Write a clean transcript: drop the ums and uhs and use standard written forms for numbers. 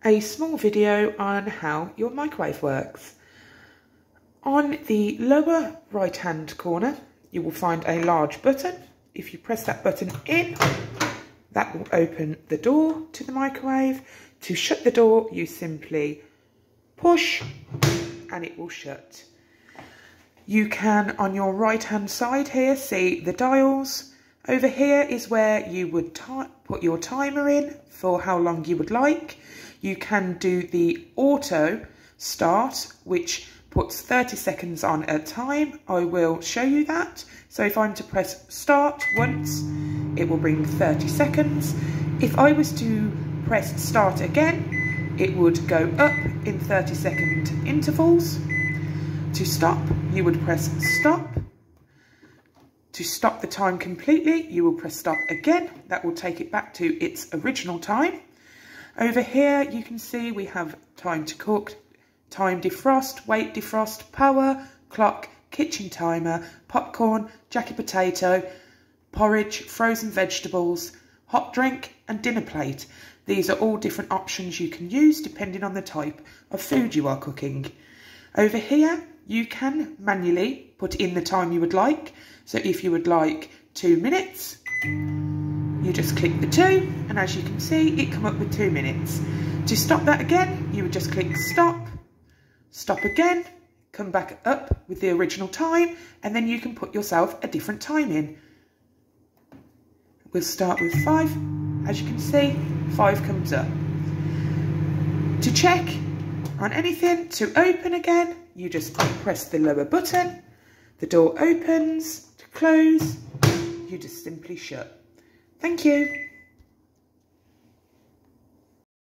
a small video on how your microwave works. On the lower right hand corner you will find a large button. If you press that button in, that will open the door to the microwave. To shut the door you simply push and it will shut. You can, on your right hand side here, see the dials. Over here is where you would put your timer in for how long you would like. You can do the auto start, which puts 30 seconds on at a time. I will show you that. So if I'm to press start once, it will bring 30 seconds. If I was to press start again, it would go up in 30-second intervals. To stop, you would press stop. To stop the time completely, you will press stop again. That will take it back to its original time. Over here, you can see we have time to cook, time defrost, wait defrost, power, clock, kitchen timer, popcorn, jacket potato, porridge, frozen vegetables, hot drink and dinner plate. These are all different options you can use depending on the type of food you are cooking. Over here, you can manually put in the time you would like. So if you would like 2 minutes, you just click the 2, and as you can see, it come up with 2 minutes. To stop that again, you would just click stop, stop again, come back up with the original time, and then you can put yourself a different time in. We'll start with 5. As you can see, 5 comes up. To check on anything, to open again, you just press the lower button, the door opens. To close, you just simply shut. Thank you.